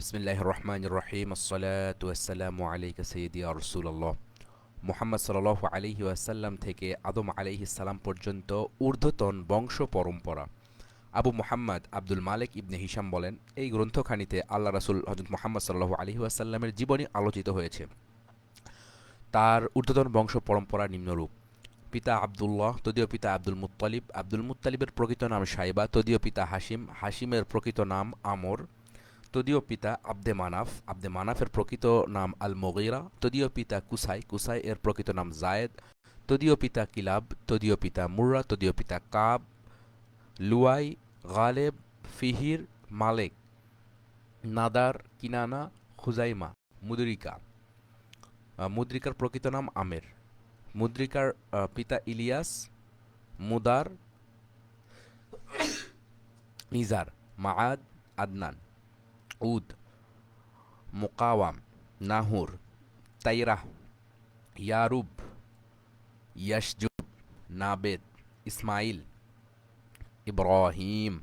বিসমিল্লাহির রহমানির রহিম আসসালাতু ওয়াসসালামু আলাইকা সাইয়্যিদি ইয়া রাসূলুল্লাহ। মুহাম্মদ সাল্লাল্লাহু আলাইহি ওয়াসাল্লাম থেকে আদম আলাইহিস সালাম পর্যন্ত ঊর্ধ্বতন বংশ পরম্পরা। আবু মুহাম্মদ আব্দুল মালিক ইবনে হিশাম বলেন, এই গ্রন্থখানিতে আল্লাহ রাসূল হযরত মুহাম্মদ সাল্লাল্লাহু আলাইহি ওয়াসাল্লামের জীবনী আলোচিত হয়েছে। তার ঊর্ধ্বতন বংশ পরম্পরা নিম্নরূপ: পিতা আব্দুল্লাহ, তদীয় পিতা আব্দুল মুত্তালিব, আব্দুল মুত্তালিবের প্রকৃত নাম সাইবা, তদীয় পিতা হাশিম, হাশিমের প্রকৃত নাম আমর, তদীয় পিতা আব্দে মানাফ, আব্দে মানাফের প্রকৃত নাম আল মুগীরা, তদীয় পিতা কুসাই, কুসাই এর প্রকৃত নাম জায়েদ, তদীয় পিতা কিলাব, তদীয় পিতা মুর্রা, তদীয় পিতা কাব, লুয়াই, গালেব, ফিহির, মালেক, নাদার, কিনানা, খুজাইমা, মুদরিকা। মুদ্রিকার প্রকৃত নাম আমের, মুদ্রিকার পিতা ইলিয়াস, মুদার, নিজার, মাআদ, আদনান, উদ, মুকাওয়াম, নাহুর, তাইরাহ, ইয়ারুব, ইয়াশজুব, নাবেদ, ইসমাইল, ইব্রাহিম,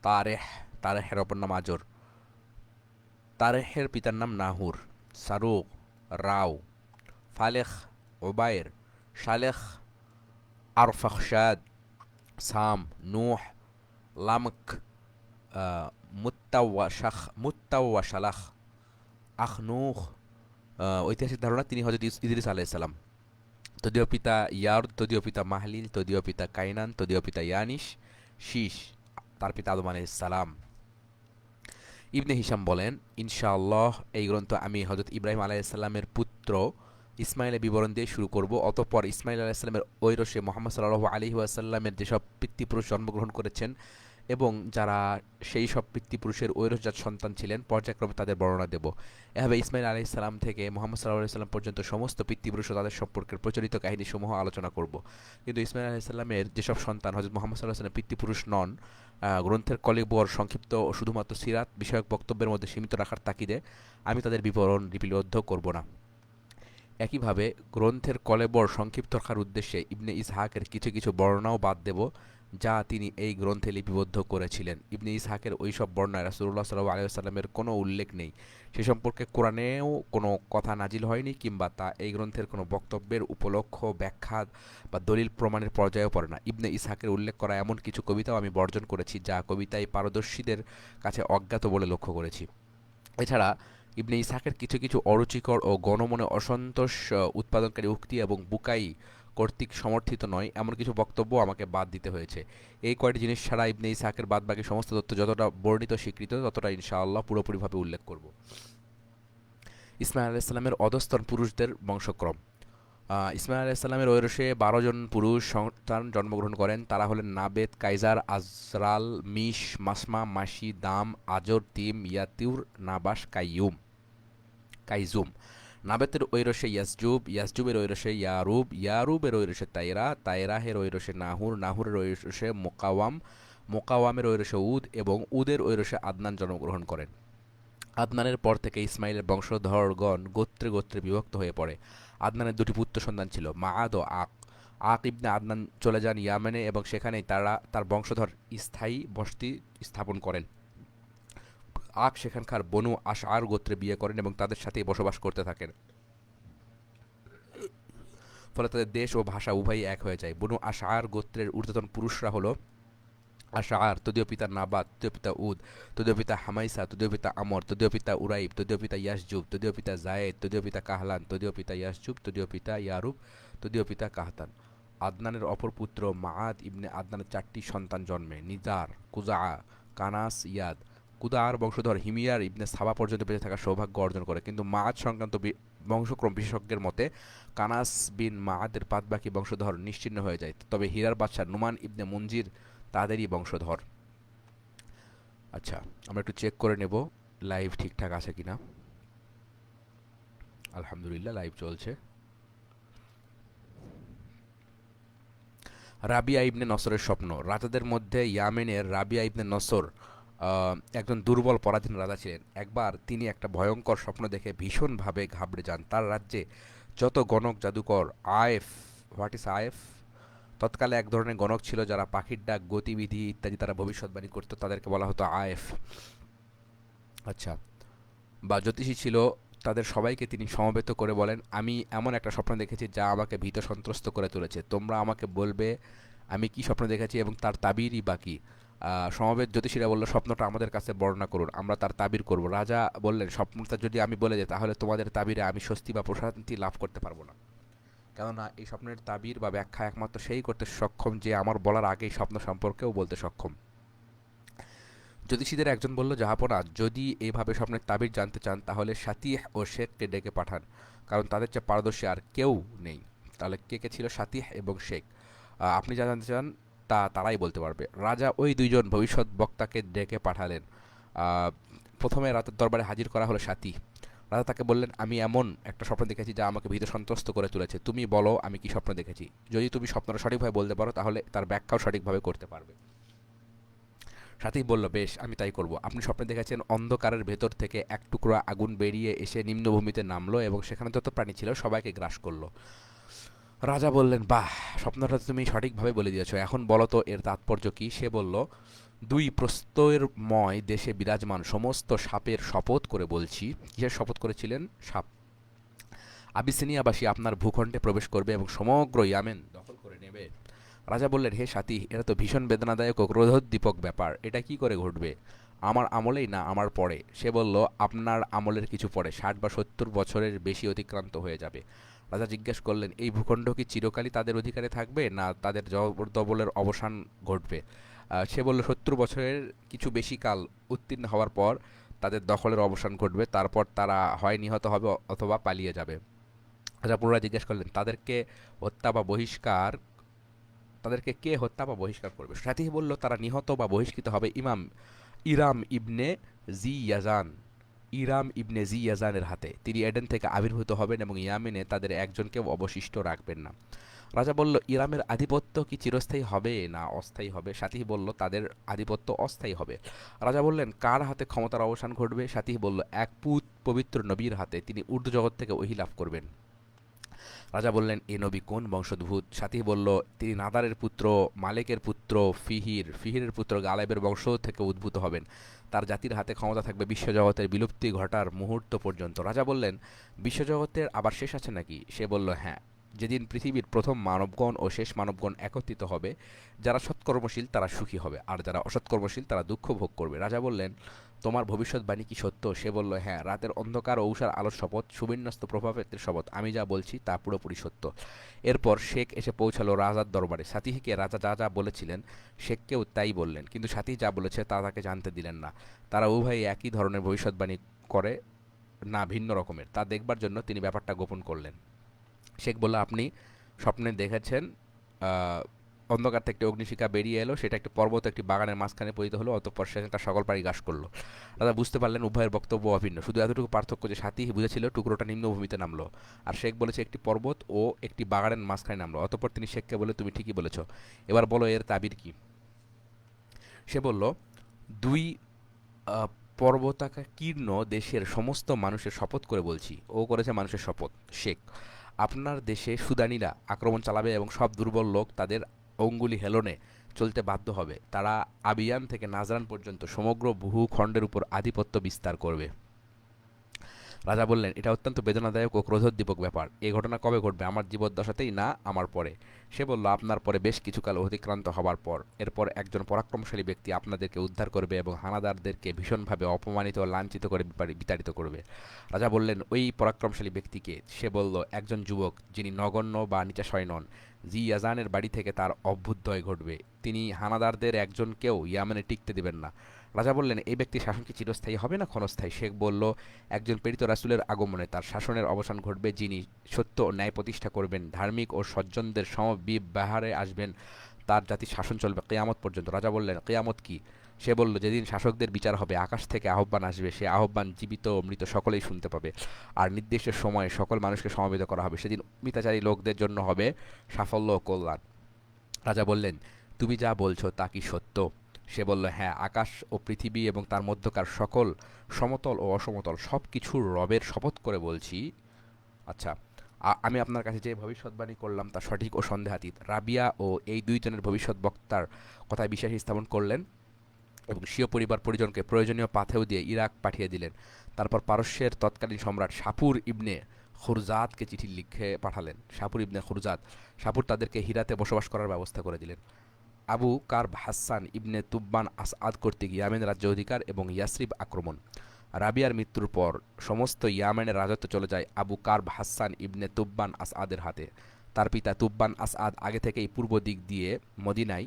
তারেহ, তারেহের অপর নাম আজর, তারেহের পিতার নাম নাহুর, সারুক, রাও, ফালেখ, ওবায়ের, শালেখ, আরফাখশাদ, সাম, নূহ, লামক, মুত্তাওয়াশালাখ, আখনুখ। ঐতিহাসিক ধারণা তিনি হযরত ইদ্রিস আলাইহিস সালাম। তদীয় পিতা ইয়ার্দ, তদীয় পিতা মাহলিল, তদীয় পিতা কাইনান, তদীয় পিতা ইয়ানিশ, শীষ, তার পিতা আদম আলাইহিস সালাম। ইবনে হিশাম বলেন, ইনশাআল্লাহ এই গ্রন্থ আমি হযরত ইব্রাহিম আলাইহিস সালামের পুত্র ইসমাইলের বিবরণ দিয়ে শুরু করব। অতঃপর ইসমাইল আলাইহিস সালামের ঐরসে মুহাম্মদ সাল্লাল্লাহু আলাইহি ওয়াসাল্লামের যেসব পিতৃপুরুষ জন্মগ্রহণ করেছেন এবং যারা সেই সব পিতৃপুরুষের ঐরসজাত সন্তান ছিলেন, পর্যায়ক্রমে তাদের বর্ণনা দেব। এভাবে ইসমাইল আলাইহিস সালাম থেকে মুহাম্মদ সাল্লাল্লাহু আলাইহি সাল্লাম পর্যন্ত সমস্ত পিতৃপুরুষ ও তাদের সম্পর্কের প্রচলিত কাহিনীসমূহ আলোচনা করব। কিন্তু ইসমাইল আলাইহিস সালামের যেসব সন্তান হযরত মুহাম্মদ সাল্লাল্লাহু আলাইহি সাল্লাম পিতৃপুরুষ নন, গ্রন্থের কলেবর সংক্ষিপ্ত ও শুধুমাত্র সিরাত বিষয়ক বক্তব্যের মধ্যে সীমিত রাখার তাগিদে আমি তাদের বিবরণ লিপিবদ্ধ করব না। একইভাবে গ্রন্থের কলেবর সংক্ষিপ্ত রাখার উদ্দেশ্যে ইবনে ইসহাকের কিছু কিছু বর্ণনাও বাদ দেব, যা তিনি এই গ্রন্থে লিপিবদ্ধ করেছিলেন। ইবনে ইসহাকের ওইসব বর্ণনায় রাসূলুল্লাহ সাল্লাল্লাহু আলাইহি ওয়াসাল্লামের কোনো উল্লেখ নেই। সে সম্পর্কে কোরআনেও কোনো কথা নাজিল হয়নি, কিংবা তা এই গ্রন্থের কোনো বক্তব্যের উপলক্ষ, ব্যাখ্যা বা দলিল প্রমাণের পর্যায়েও পড়ে না। ইবনে ইসহাকের উল্লেখ করা এমন কিছু কবিতাও আমি বর্জন করেছি, যা কবিতায় পারদর্শীদের কাছে অজ্ঞাত বলে লক্ষ্য করেছি। এছাড়া ইবনে ইসহাকের কিছু কিছু অরুচিকর ও গণমনে অসন্তোষ উৎপাদনকারী উক্তি এবং বুকাই কর্তৃক সমর্থিত নয় এমন কিছু বক্তব্য আমাকে বাদ দিতে হয়েছে। এই কয়টি জিনিস ছাড়া ইবনে ইসহাকের বাদবাকি সমস্ত তথ্য যতটা বর্ণিত স্বীকৃত ততটা ইনশাআল্লাহ পুরোপুরিভাবে উল্লেখ করব। ইসমাইল আলাইহিস সালামের অধস্তন পুরুষদের বংশক্রম। ইসমাইল আলাইহিস সালামের ঐরসে ১২ জন পুরুষ সন্তান জন্মগ্রহণ করেন। তারা হলেন নাবেদ, কাইজার, আজরাল, মিশ, মাসমা, মাসি, দাম, আজর, তিম, ইয়াতিউর, নাবাস, কাইজুম। নাবেতের ঐরসে ইয়াসজুব, ইয়াসজুবের ঐরসে ইয়ারুব, ইয়ারুবের ঐরসে তাইরা, তাইরাহের ঐরসে নাহুর, নাহুরের ঐরসে মোকাওয়াম, মোকাওয়ামের ঐরসে উদ এবং উদের ঐরসে আদনান জন্মগ্রহণ করেন। আদনানের পর থেকে ইসমাইলের বংশধরগণ গোত্রে গোত্রে বিভক্ত হয়ে পড়ে। আদনানের দুটি পুত্র সন্তান ছিল, মাআদ ও আক। আক ইবনে আদনান চলে যান ইয়ামেনে এবং সেখানেই তার বংশধর স্থায়ী বসতি স্থাপন করেন। আক সেখানকার বনু আশআর গোত্রে বিয়ে করেন এবং তাদের সাথেই বসবাস করতে থাকেন। ফলে তাদের দেশ ও ভাষা উভয়ই এক হয়ে যায়। বনু আশআর গোত্রের ঊর্ধ্বতন পুরুষরা হলো আশআর, তদীয় পিতা নাবাত, তদীয় পিতা উদ, তদীয় পিতা হামাইসা, তদীয় পিতা আমর, তদীয় পিতা উরাইব, তদীয় পিতা ইয়াসজুব, তদীয় পিতা জায়েদ, তদীয় পিতা কাহলান, তদীয় পিতা ইয়াসজুব, তদীয় পিতা ইয়ারুব, তদীয় পিতা কাহতান। আদনানের অপর পুত্র মাআদ ইবনে আদনানের 4টি সন্তান জন্মে: নিজার, কুজাআ, কানাস, ইয়াদ। কুদার বংশধর হিমিয়ার ইবনে সাবা পর্যন্ত বেঁচে থাকার সৌভাগ্য অর্জন করে, কিন্তু মাআদ সংক্রান্ত বংশক্রম বিশেষজ্ঞের মতে কানাস বিন মাআদের বাদবাকি বংশধর নিশ্চিহ্ন হয়ে যায়, তবে হীরার বাদশাহ নুমান ইবনে মুনজির তাদেরই বংশধর। আচ্ছা, আমরা একটু চেক করে নেব লাইভ ঠিকঠাক আছে কিনা। আলহামদুলিল্লাহ, লাইভ চলছে। রাবিয়া ইবনে নসরের স্বপ্ন। রাজাদের মধ্যে ইয়ামেনের রাবিয়া ইবনে নসর একজন দুর্বল পরাধীন রাজা ছিলেন। একবার তিনি একটা ভয়ঙ্কর স্বপ্ন দেখে ভীষণভাবে ঘাবড়ে যান। তার রাজ্যে যত গণক জাদুকর, আয়েফ, হোয়াট ইজ আয়েফ, তৎকালে এক ধরনের গণক ছিল যারা পাখির ডাক, গতিবিধি ইত্যাদি তারা ভবিষ্যৎবাণী করত, তাদেরকে বলা হতো আয়েফ। আচ্ছা, বা জ্যোতিষী ছিল তাদের সবাইকে তিনি সমবেত করে বলেন, আমি এমন একটা স্বপ্ন দেখেছি যা আমাকে ভীত সন্ত্রস্ত করে তুলেছে, তোমরা আমাকে বলবে আমি কি স্বপ্ন দেখেছি এবং তার তাবিরই বাকি। সমবেত জ্যোতিষীরা বলল, স্বপ্নটা আমাদের কাছে বর্ণনা করুন, আমরা তার তাবির করব। রাজা বললেন, স্বপ্নটা যদি আমি বলে যাই তাহলে তোমাদের তাবিরে আমি স্বস্তি বা প্রশান্তি লাভ করতে পারবো না, কেননা এই স্বপ্নের তাবির বা ব্যাখ্যা একমাত্র সেই করতে সক্ষম যে আমার বলার আগেই স্বপ্ন সম্পর্কেও বলতে সক্ষম। জ্যোতিষীদের একজন বলল, জাহাপনা, যদি এইভাবে স্বপ্নের তাবির জানতে চান তাহলে সাতিহ ও শেখকে ডেকে পাঠান, কারণ তাদের চেয়ে পারদর্শী আর কেউ নেই। তাহলে কে কে ছিল সাতিহ এবং শেখ? আপনি যা জানতে চান তা তারাই বলতে পারবে। রাজা ওই দুইজন ভবিষ্যৎ বক্তাকে ডেকে পাঠালেন। আহ, প্রথমে রাতের দরবারে হাজির করা হলো সাতিহ। রাজা তাকে বললেন, আমি এমন একটা স্বপ্ন দেখেছি যা আমাকে ভীত সন্ত্রস্ত করে তুলেছে, তুমি বলো আমি কি স্বপ্ন দেখেছি। যদি তুমি স্বপ্নটা সঠিকভাবে বলতে পারো তাহলে তার ব্যাখ্যাও সঠিকভাবে করতে পারবে। সাথী বলল, বেশ, আমি তাই করব। আপনি স্বপ্নে দেখেছেন অন্ধকারের ভেতর থেকে এক টুকরো আগুন বেরিয়ে এসে নিম্নভূমিতে নামলো এবং সেখানে যত প্রাণী ছিল সবাইকে গ্রাস করলো। রাজা বললেন, বাহ, স্বপ্নটা তো তুমি সঠিকভাবে বলে দিয়েছো, এখন বলো তো এর তাৎপর্য কি। সে বলল, দুই প্রস্তরময় দেশে বিরাজমান সমস্ত সাপের শপথ করে বলছি। কিসের শপথ করেছিলেন? সাপ। আবিসিনিয়াবাসী আপনার ভূখণ্ডে প্রবেশ করবে এবং সমগ্র ইয়ামেন দখল করে নেবে। রাজা বললেন, হে সাথী, এটা তো ভীষণ বেদনাদায়ক ও ক্রোধোদ্দীপক ব্যাপার, এটা কি করে ঘটবে? আমার আমলেই না আমার পরে? সে বলল, আপনার আমলের কিছু পরে, 60 বা 70 বছরের বেশি অতিক্রান্ত হয়ে যাবে। রাজা জিজ্ঞেস করলেন, এই ভূখণ্ড কি চিরকালই তাদের অধিকারে থাকবে, না তাদের জবরদবলের অবসান ঘটবে? সে বলল, 70 বছরের কিছু বেশি কাল উত্তীর্ণ হওয়ার পর তাদের দখলের অবসান ঘটবে, তারপর তারা হয় নিহত হবে অথবা পালিয়ে যাবে। রাজা পুনরায় জিজ্ঞেস করলেন, হত্যা বা বহিষ্কার তাদেরকে কে হত্যা বা বহিষ্কার করবে? সাথী বলল, তারা নিহত বা বহিষ্কৃত হবে ইরাম ইবনে জি ইয়াজান ইরাম ইবনে জি ইয়াজানের হাতে। তিনি এডেন থেকে আবির্ভূত হবেন এবং ইয়ামেনে তাদের একজনকেও অবশিষ্ট রাখবেন না। রাজা বলল, ইরামের আধিপত্য কি চিরস্থায়ী হবে না অস্থায়ী হবে? সাথী বলল, তাদের আধিপত্য অস্থায়ী হবে। রাজা বললেন, কার হাতে ক্ষমতার অবসান ঘটবে? সাথী বলল, এক পবিত্র নবীর হাতে, তিনি ঊর্ধ্ব জগৎ থেকে ওহী লাভ করবেন। রাজা বললেন, এ নবী কোন বংশোদ্ভূত? সাথী বলল, তিনি নাদারের পুত্র, মালেকের পুত্র, ফিহিরের পুত্র গালেবের বংশ থেকে উদ্ভূত হবেন। তার জাতির হাতে ক্ষমতা থাকবে বিশ্বজগতের বিলুপ্তি ঘটার মুহূর্ত পর্যন্ত। রাজা বললেন, বিশ্বজগতের আবার শেষ আছে নাকি? সে বলল, হ্যাঁ, যেদিন পৃথিবীর প্রথম মানবগণ ও শেষ মানবগণ একত্রিত হবে। যারা সৎকর্মশীল তারা সুখী হবে, আর যারা অসৎকর্মশীল তারা দুঃখ ভোগ করবে। রাজা বললেন, তোমার ভবিষ্যৎবাণী কি সত্য? সে বলল, হ্যাঁ, রাতের অন্ধকার ও ঊষার আলোর শপথ, সুবিন্যস্ত প্রভাবের শপথ, আমি যা বলছি তা পুরোপুরি সত্য। এরপর শেখ এসে পৌঁছালো রাজার দরবারে। সাতিহকে রাজা যা যা বলেছিলেন শেখকেও তাই বললেন, কিন্তু সাতিহ যা বলেছে তা তাকে জানতে দিলেন না। তারা উভয়ই একই ধরনের ভবিষ্যৎবাণী করে, না ভিন্ন রকমের, তা দেখবার জন্য তিনি ব্যাপারটা গোপন করলেন। শেখ বলল, আপনি স্বপ্নে দেখেছেন অন্ধকার থেকে একটি অগ্নিশিখা বেরিয়ে এলো, সেটা একটি পর্বত একটি বাগানের মাঝখানে পতিত হলো, অতঃপর সেখানে তার সকল পাড়ি গ্রাস করলো। রাজা বুঝতে পারলেন উভয়ের বক্তব্য অভিন্ন, শুধু এতটুকু পার্থক্য যে সাথী বুঝেছিল টুকরোটা নিম্নভূমিতে নামলো, আর শেখ বলেছে একটি পর্বত ও একটি বাগানের মাঝখানে নামলো। অতঃপর তিনি শেখকে বলে, তুমি ঠিকই বলেছ, এবার বলো এর তাবির কি। সে বলল, দুই আহ, পর্বতাকাকীর্ণ দেশের সমস্ত মানুষের শপথ করে বলছি। ও করেছে মানুষের শপথ। শেখ, আপনার দেশে সুদানিরা আক্রমণ চালাবে এবং সব দুর্বল লোক তাদের অঙ্গুলি হেলনে চলতে বাধ্য হবে। তারা আবিয়ান থেকে নাজরান পর্যন্ত সমগ্র ভূখণ্ডের উপর আধিপত্য বিস্তার করবে। রাজা বললেন, এটা অত্যন্ত বেদনাদায়ক ও ক্রোধোদ্দীপক ব্যাপার। এই ঘটনা কবে ঘটবে? আমার জীবদ্দশাতেই না আমার পরে? সে বলল, আপনার পরে বেশ কিছুকাল অতিক্রান্ত হবার পর। এরপর একজন পরাক্রমশালী ব্যক্তি আপনাদেরকে উদ্ধার করবে এবং হানাদারদেরকে ভীষণভাবে অপমানিত ও লাঞ্ছিত করে বিতাড়িত করবে। রাজা বললেন, ওই পরাক্রমশালী ব্যক্তিকে? সে বলল, একজন যুবক, যিনি নগণ্য বা নিচাশয় নন। জি ইয়াজানের বাড়ি থেকে তার অভ্যুদয় ঘটবে। তিনি হানাদারদের একজনকেও ইয়ামেনে টিকতে দেবেন না। রাজা বললেন, এই ব্যক্তির শাসন কি চিরস্থায়ী হবে না ক্ষণস্থায়ী? শেখ বলল, একজন প্রেরিত রাসূলের আগমনে তার শাসনের অবসান ঘটবে, যিনি সত্য ও ন্যায় প্রতিষ্ঠা করবেন, ধার্মিক ও সজ্জনদের সমব্যবহারে আসবেন। তার জাতির শাসন চলবে কিয়ামত পর্যন্ত। রাজা বললেন, কিয়ামত কি? সে বলল, যেদিন শাসকদের বিচার হবে, আকাশ থেকে আহ্বান আসবে, সে আহ্বান জীবিত ও মৃত সকলেই শুনতে পাবে, আর নির্দিষ্ট সময়ে সকল মানুষকে সমবেত করা হবে। সেদিন মিতাচারী লোকদের জন্য হবে সাফল্য ও কল্যাণ। রাজা বললেন, তুমি যা বলছো তা কি সত্য? সে বলল, হ্যাঁ, আকাশ ও পৃথিবী এবং তার মধ্যকার সকল সমতল ও অসমতল সব কিছুর রবের শপথ করে বলছি। আচ্ছা, আমি আপনার কাছে যে ভবিষ্যৎবাণী করলাম তা সঠিক ও সন্দেহাতীত। রাবিয়া ও এই দুইজনের ভবিষ্যৎ বক্তার কথায় বিশ্বাস স্থাপন করলেন। এবং স্বীয় পরিবার পরিজনকে প্রয়োজনীয় পাথেয় দিয়ে ইরাক পাঠিয়ে দিলেন। তারপর পারস্যের তৎকালীন সম্রাট শাপুর ইবনে খুরজাদকে চিঠি লিখে পাঠালেন। শাপুর ইবনে খুরজাদ, শাপুর তাদেরকে হিরাতে বসবাস করার ব্যবস্থা করে দিলেন। আবু কারব হাসান ইবনে তুব্বান আসআদ কর্তৃক ইয়ামেন রাজ্য অধিকার এবং ইয়াসরিব আক্রমণ। রাবিয়ার মৃত্যুর পর সমস্ত ইয়ামেনের রাজত্ব চলে যায় আবু কারব হাসান ইবনে তুব্বান আসআদের হাতে। তার পিতা তুব্বান আসআদ আগে থেকেই পূর্ব দিক দিয়ে মদিনায়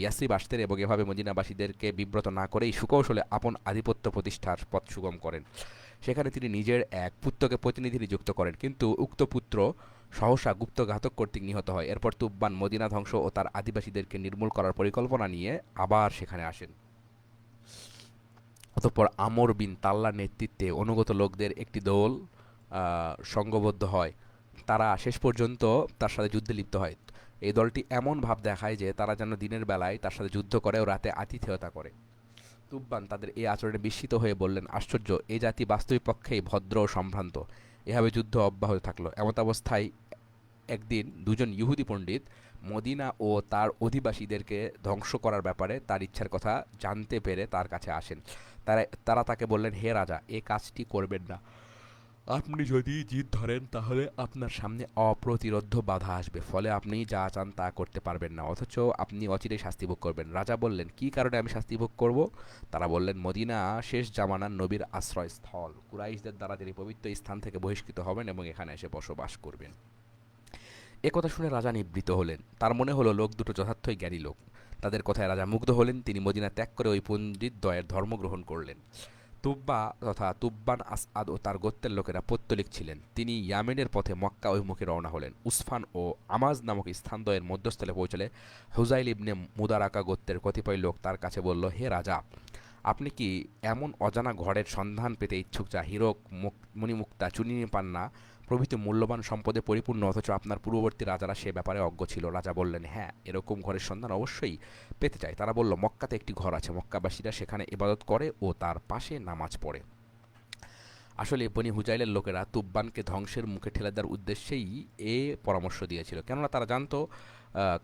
ইয়াসরিব আসতেন এবং এভাবে মদিনাবাসীদেরকে বিব্রত না করেই সুকৌশলে আপন আধিপত্য প্রতিষ্ঠার পথ সুগম করেন। সেখানে তিনি নিজের এক পুত্রকে প্রতিনিধি নিযুক্ত করেন, কিন্তু উক্ত পুত্র সহসা গুপ্ত ঘাতক কর্তৃক নিহত হয়। এরপর তুব্বান মদিনা ধ্বংস ও তার আদিবাসীদেরকে নির্মূল করার পরিকল্পনা নিয়ে আবার সেখানে আসেন। অতঃপর আমর বিন তাল্লার নেতৃত্বে অনুগত লোকদের একটি দল সংঘবদ্ধ হয়। তারা শেষ পর্যন্ত তার সাথে যুদ্ধে লিপ্ত হয়। এই দলটি এমন ভাব দেখায় যে তারা যেন দিনের বেলায় তার সাথে যুদ্ধ করে ও রাতে আতিথেয়তা করে। তুব্বান তাদের এই আচরণে বিস্মিত হয়ে বললেন, আশ্চর্য, এই জাতি বাস্তবিক পক্ষেই ভদ্র ও সম্ভ্রান্ত। এভাবে যুদ্ধ অব্যাহত থাকলো। এমত অবস্থায় একদিন দুজন ইহুদি পণ্ডিত মদিনা ও তার অধিবাসীদেরকে ধ্বংস করার ব্যাপারে তার ইচ্ছার কথা জানতে পেরে তার কাছে আসেন। তারা তাকে বললেন, হে রাজা, এ কাজটি করবেন না। আপনি যদি জিদ ধরেন তাহলে আপনার সামনে অপ্রতিরোধ্য বাধা আসবে, ফলে আপনি যা চান তা করতে পারবেন না, অথচ আপনি অচিরেই শাস্তি ভোগ করবেন। রাজা বললেন, কী কারণে আমি শাস্তি ভোগ করব? তারা বললেন, মদিনা শেষ জামানার নবীর আশ্রয়স্থল। কুরাইশদের দ্বারা তিনি পবিত্র স্থান থেকে বহিষ্কৃত হবেন এবং এখানে এসে বসবাস করবেন। একথা শুনে রাজা নিবৃত হলেন। তার মনে হলো লোক দুটো যথার্থই জ্ঞানী লোক। তাদের কথায় রাজা মুগ্ধ হলেন। তিনি মদিনা ত্যাগ করে ওই পণ্ডিত দ্বয়ের ধর্ম গ্রহণ করলেন। তুব্বা তথা তুব্বান আসআদ ও তার গোত্রের লোকেরা পৌত্তলিক ছিলেন। তিনি ইয়ামেনের পথে মক্কা অভিমুখে রওনা হলেন। উসফান ও আমাজ নামক স্থানদ্বয়ের মধ্যস্থলে পৌঁছলে হুজাইল ইবনে মুদারাকা গোত্রের কতিপয় লোক তার কাছে বলল, হে রাজা, আপনি কি এমন অজানা ঘরের সন্ধান পেতে ইচ্ছুক যা হীরক, মণিমুক্তা, চুনি পান্না প্রভৃতি মূল্যবান সম্পদে পরিপূর্ণ, অথচ আপনার পূর্ববর্তী রাজারা সে ব্যাপারে অজ্ঞ ছিল? রাজা বললেন, হ্যাঁ, এরকম ঘরের সন্ধান অবশ্যই পেতে চাই। তারা বলল, মক্কাতে একটি ঘর আছে, মক্কাবাসীরা সেখানে ইবাদত করে ও তার পাশে নামাজ পড়ে। আসলে বনি হুজাইলের লোকেরা তুব্বানকে ধ্বংসের মুখে ঠেলে দেওয়ার উদ্দেশ্যেই এ পরামর্শ দিয়েছিল, কেননা তারা জানতো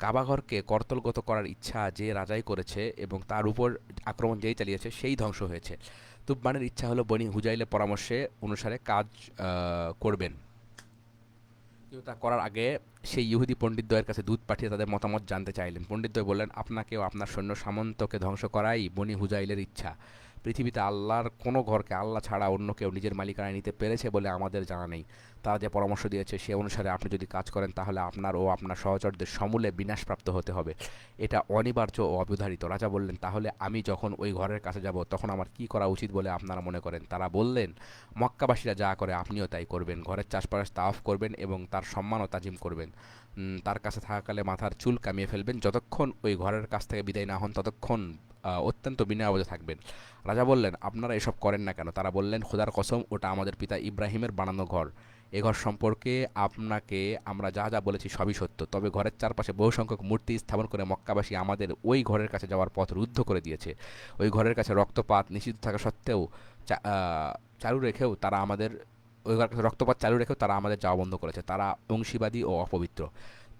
কাবাঘরকে করতলগত করার ইচ্ছা যে রাজাই করেছে এবং তার উপর আক্রমণ যেই চালিয়েছে সেই ধ্বংস হয়েছে। তুব্বানের ইচ্ছা হলো বনি হুজাইলের পরামর্শে অনুসারে কাজ করবেন। কিন্তু তা করার আগে সেই ইহুদি পণ্ডিতদ্বয়ের কাছে দূত পাঠিয়ে তাদের মতামত জানতে চাইলেন। পণ্ডিতদ্বয় বললেন, আপনাকেও আপনার সৈন্য সামন্তকে ধ্বংস করাই বনি হুজাইলের ইচ্ছা। পৃথিবীতে আল্লাহর কোনো ঘরকে আল্লাহ ছাড়া অন্য কেউ নিজের মালিকানায় নিতে পেরেছে বলে আমাদের জানা নেই। তারা যে পরামর্শ দিয়েছে সে অনুসারে আপনি যদি কাজ করেন তাহলে আপনার ও আপনার সহচরদের সমূলে বিনাশপ্রাপ্ত হতে হবে। এটা অনিবার্য ও অবধারিত। রাজা বললেন, তাহলে আমি যখন ওই ঘরের কাছে যাব তখন আমার কি করা উচিত বলে আপনারা মনে করেন? তারা বললেন, মক্কাবাসীরা যা করে আপনিও তাই করবেন। ঘরের চাষবাস তাওয়াফ করবেন এবং তার সম্মান ও তাজিম করবেন। তার কাছে থাকাকালে মাথার চুল কামিয়ে ফেলবেন। যতক্ষণ ওই ঘরের কাছ থেকে বিদায় না হন ততক্ষণ অত্যন্ত বিনয়াবজে থাকবেন। রাজা বললেন, আপনারা এসব করেন না কেন? তারা বললেন, খোদার কসম, ওটা আমাদের পিতা ইব্রাহিমের বানানো ঘর। এ ঘর সম্পর্কে আপনাকে আমরা যা যা বলেছি সবই সত্য। তবে ঘরের চারপাশে বহু সংখ্যক মূর্তি স্থাপন করে মক্কাবাসী আমাদের ওই ঘরের কাছে যাওয়ার পথ রুদ্ধ করে দিয়েছে। ওই ঘরের কাছে রক্তপাত নিষিদ্ধ থাকা সত্ত্বেও চালু রেখেও তারা আমাদের ওই ঘরের কাছে রক্তপাত চালু রেখেও তারা আমাদের যাওয়া বন্ধ করেছে। তারা অংশীবাদী ও অপবিত্র।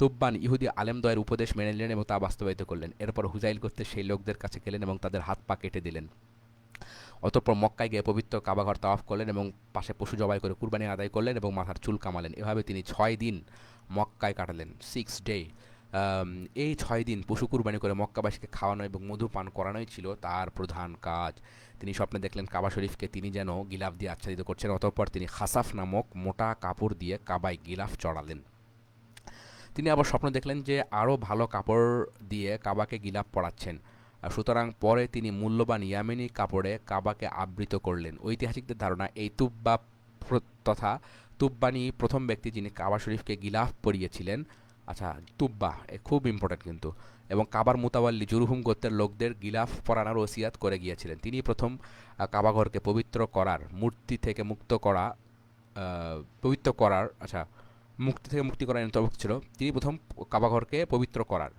তুব্বান ইহুদি আলেমদ্বয়ের উপদেশ মেনে নিলেন এবং তা বাস্তবায়িত করলেন। এরপর হুজাইল করতে সেই লোকদের কাছে গেলেন এবং তাদের হাত পা কেটে দিলেন। অতঃপর মক্কায় গিয়ে পবিত্র কাবাঘর তাওয়াফ করলেন এবং পাশে পশু জবাই করে কুরবানি আদায় করলেন এবং মাথার চুল কামালেন। এভাবে তিনি 6 দিন মক্কায় কাটালেন, 6 ডে। এই 6 দিন পশু কুরবানি করে মক্কাবাসীকে খাওয়ানো এবং মধু পান করানোই ছিল তার প্রধান কাজ। তিনি স্বপ্নে দেখলেন কাবা শরীফকে তিনি যেন গিলাফ দিয়ে আচ্ছাদিত করছেন। অতঃপর তিনি খাসাফ নামক মোটা কাপড় দিয়ে কাবায় গিলাফ চড়ালেন। তিনি আবার স্বপ্ন দেখলেন যে আরও ভালো কাপড় দিয়ে কাবাকে গিলাফ পরাচ্ছেন। সুতরাং পরে তিনি মূল্যবান ইয়ামেনি কাপড়ে কাবাকে আবৃত করলেন। ঐতিহাসিকদের ধারণা এই তুব্বা তথা তুব্বানি প্রথম ব্যক্তি যিনি কাবা শরীফকে গিলাফ পরিয়েছিলেন। আচ্ছা, তুব্বা খুব ইম্পর্টেন্ট কিন্তু। এবং কাবার মুতাওয়াল্লি জুরহুম গোত্রের লোকদের গিলাফ পরানোর ওসিয়াত করে গিয়েছিলেন। তিনি প্রথম কাবাঘরকে পবিত্র করার, মূর্তি থেকে মুক্ত করা, পবিত্র করার, আচ্ছা, মুক্তি থেকে মুক্তি করার অন্তর্ভুক্ত ছিল। তিনি প্রথম কাবাঘরকে পবিত্র করার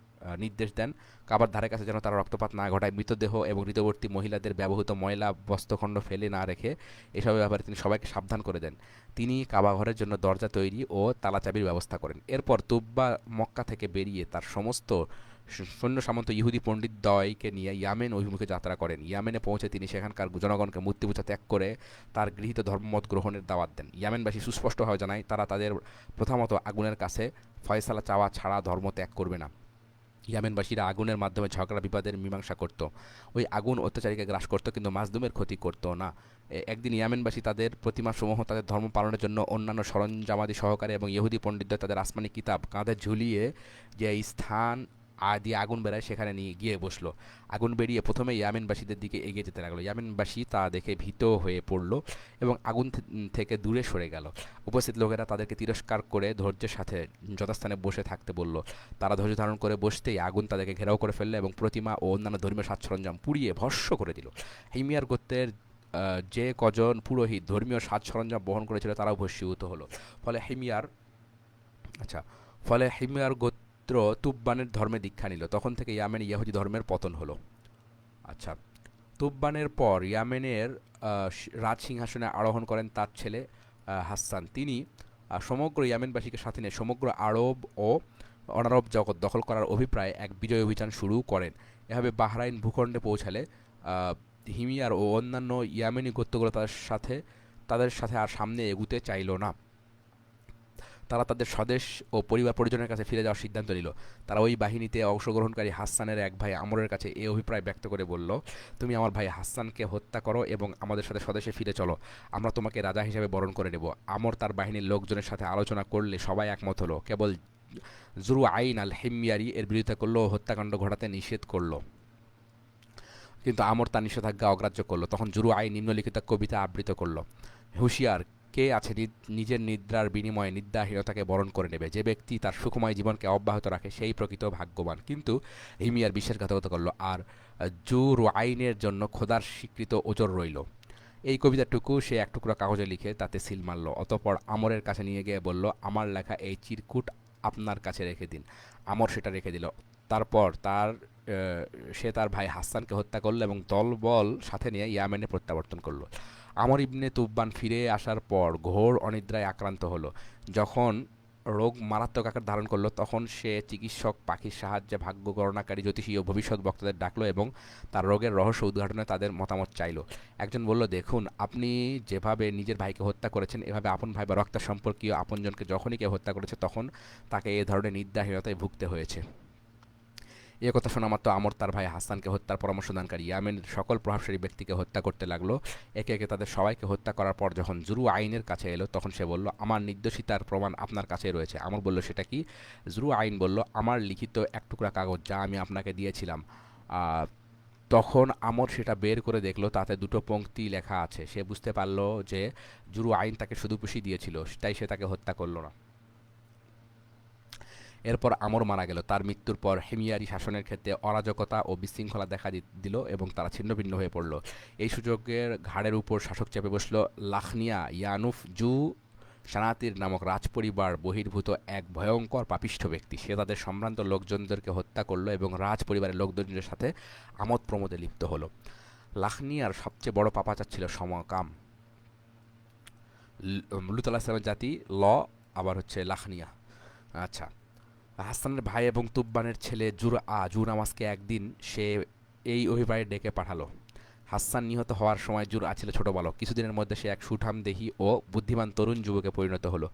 নির্দেশ দেন। কাবার ধারে কাছে যেন তারা রক্তপাত না ঘটায়, মৃতদেহ এবং ঋতুবর্তী মহিলাদের ব্যবহৃত ময়লা বস্ত্রখণ্ড ফেলে না রেখে এসবের ব্যাপারে তিনি সবাইকে সাবধান করে দেন। তিনি কাবাঘরের জন্য দরজা তৈরি ও তালাচাবির ব্যবস্থা করেন। এরপর তুব্বা মক্কা থেকে বেরিয়ে তার সমস্ত সৈন্য সামন্ত ইহুদি পণ্ডিত দ্বয়কে নিয়ে ইয়ামেন অভিমুখে যাত্রা করেন। ইয়ামেনে পৌঁছে তিনি সেখানকার জনগণকে মূর্তি পূজা ত্যাগ করে তার গৃহীত ধর্মমত গ্রহণের দাওয়াত দেন। ইয়ামেনবাসী সুস্পষ্টভাবে জানায় তারা তাদের প্রথামত আগুনের কাছে ফয়সালা চাওয়া ছাড়া ধর্ম ত্যাগ করবে না। ইয়ামেনবাসীরা আগুনের মাধ্যমে ঝগড়া বিবাদের মীমাংসা করত। ওই আগুন অত্যাচারীকে গ্রাস করত, কিন্তু মাজলুমের ক্ষতি করত না। একদিন ইয়ামেনবাসী তাদের প্রতিমাসমূহ তাদের ধর্ম পালনের জন্য অন্যান্য সরঞ্জামাদি সহকারে এবং ইহুদি পণ্ডিতদের তাদের আসমানি কিতাব কাঁধে ঝুলিয়ে যে স্থান দিয়ে আগুন বেড়ায় সেখানে নিয়ে গিয়ে বসলো। আগুন বেরিয়ে প্রথমে ইয়ামেনবাসীদের দিকে এগিয়ে যেতে লাগলো। ইয়ামেনবাসী তা দেখে ভীত হয়ে পড়ল এবং আগুন থেকে দূরে সরে গেল। উপস্থিত লোকেরা তাদেরকে তিরস্কার করে ধৈর্যের সাথে যথাস্থানে বসে থাকতে বলল। তারা ধৈর্য ধারণ করে বসতেই আগুন তাদেরকে ঘেরাও করে ফেললো এবং প্রতিমা ও অন্যান্য ধর্মীয় সাজ সরঞ্জাম পুড়িয়ে ভস্য করে দিল। হিমিয়ার গোত্রের যে কজন পুরোহিত ধর্মীয় সাজ সরঞ্জাম বহন করেছিল তারাও ভস্মীভূত হলো। ফলে হিমিয়ার আচ্ছা ফলে হিমিয়ার গোত্র তুব্বানের ধর্মে দীক্ষা নিল। তখন থেকে ইয়ামেন ইহুদি ধর্মের পতন হলো। আচ্ছা, তুব্বানের পর ইয়ামেনের রাজ সিংহাসনে আরোহণ করেন তার ছেলে হাসান। তিনি সমগ্র ইয়ামেনবাসীকে সাথে নিয়ে সমগ্র আরব ও অনারব জগৎ দখল করার অভিপ্রায়ে এক বিজয় অভিযান শুরু করেন। এভাবে বাহরাইন ভূখণ্ডে পৌঁছালে হিমিয়ার ও অন্যান্য ইয়ামেনি গোত্রগুলো তাদের সাথে আর সামনে এগুতে চাইল না। তারা তাদের স্বদেশ ও পরিবার পরিজনের কাছে ফিরে যাওয়ার সিদ্ধান্ত নিল। তারা ওই বাহিনীতে অংশগ্রহণকারী হাসানের এক ভাই আমরের কাছে এই অভিপ্রায় ব্যক্ত করে বলল, তুমি আমার ভাই হাসানকে হত্যা করো এবং আমাদের সাথে স্বদেশে ফিরে চলো, আমরা তোমাকে রাজা হিসেবে বরণ করে নেব। আমর তার বাহিনীর লোকজনের সাথে আলোচনা করলে সবাই একমত হলো। কেবল জুরু আইন আল হিমিয়ারি এর বিরোধিতা করলো ও হত্যাকাণ্ড ঘটাতে নিষেধ করলো, কিন্তু আমর তার নিষেধাজ্ঞা অগ্রাহ্য করলো। তখন জুরু আইন নিম্নলিখিত কবিতা আবৃত করলো। হুঁশিয়ার, কে আছে নিজের নিদ্রার বিনিময়ে নিদ্রাহীনতাকে বরণ করে নেবে? যে ব্যক্তি তার সুখময় জীবনকে অব্যাহত রাখে সেই প্রকৃত ভাগ্যবান। কিন্তু হিমিয়ার বিশ্বাসঘাতকতা করলো, আর জুরু আইনের জন্য খোদার স্বীকৃত ওজর রইল। এই কবিতাটুকু সে এক টুকরা কাগজে লিখে তাতে সিল মারল। অতঃপর আমরের কাছে নিয়ে গিয়ে বলল, আমার লেখা এই চিরকুট আপনার কাছে রেখে দিন। আমর সেটা রেখে দিল। তারপর সে তার ভাই হাসানকে হত্যা করলো এবং দলবল সাথে নিয়ে ইয়ামেনে প্রত্যাবর্তন করলো। আমর ইবনে তুব্বান ফিরে আসার পর ঘোর অনিদ্রায় আক্রান্ত হলো। যখন রোগ মারাত্মক আকার ধারণ করলো তখন সে চিকিৎসক পাখির সাহায্যে ভাগ্য গণনাকারী জ্যোতিষী ও ভবিষ্যৎ বক্তাদের ডাকলো এবং তার রোগের রহস্য উদ্ঘাটনে তাদের মতামত চাইল। একজন বলল, দেখুন, আপনি যেভাবে নিজের ভাইকে হত্যা করেছেন এভাবে আপন ভাই বা রক্ত সম্পর্কীয় আপনজনকে যখনই কেউ হত্যা করেছে তখন তাকে এ ধরনের নিদ্রাহীনতায় ভুগতে হয়েছে। এ কথা শোনা মাত্র আমর তার ভাই হাসানকে হত্যার পরামর্শ দানকারী ইয়ামেনের সকল প্রভাবশালী ব্যক্তিকে হত্যা করতে লাগলো। একে একে তাদের সবাইকে হত্যা করার পর যখন জুরু আইনের কাছে এলো তখন সে বলল, আমার নির্দোষিতার প্রমাণ আপনার কাছে রয়েছে। আমর বলল, সেটা কি? জুরু আইন বলল, আমার লিখিত এক টুকরা কাগজ যা আমি আপনাকে দিয়েছিলাম। তখন আমর সেটা বের করে দেখলো, তাতে দুটো পংক্তি লেখা আছে। সে বুঝতে পারলো যে জুরু আইন তাকে শুধু পুষি দিয়েছিল, তাই সে তাকে হত্যা করলো না। এরপর আমর মারা গেল। তার মৃত্যুর পর হেমিয়ারি শাসনের ক্ষেত্রে অরাজকতা ও বিশৃঙ্খলা দেখা দিল এবং তারা ছিন্নভিন্ন হয়ে পড়ল। এই সুযোগের ঘাড়ের উপর শাসক চেপে বসল লাখনিয়া ইয়ানুফ জু সানাতির নামক রাজপরিবার বহির্ভূত এক ভয়ঙ্কর পাপিষ্ঠ ব্যক্তি। সে তাদের সম্ভ্রান্ত লোকজনদেরকে হত্যা করলো এবং রাজপরিবারের লোকজনদের সাথে আমোদ প্রমোদে লিপ্ত হলো। লাখনিয়ার সবচেয়ে বড় পাপাচার ছিল সমকাম। লুত আলাইহিস সালামের জাতি আবার হচ্ছে লাখনিয়া। আচ্ছা, হাসানের ভাই এবং তুব্বানের ছেলে জুরআমাসকে একদিন সে এই অভিপ্রায়ে ডেকে পাঠালো। হাসান নিহত হওয়ার সময় জুরআ ছিল ছোট বালক। কিছুদিনের মধ্যে সে এক সুঠামদেহী ও বুদ্ধিমান তরুণ যুবকে পরিণত হলো।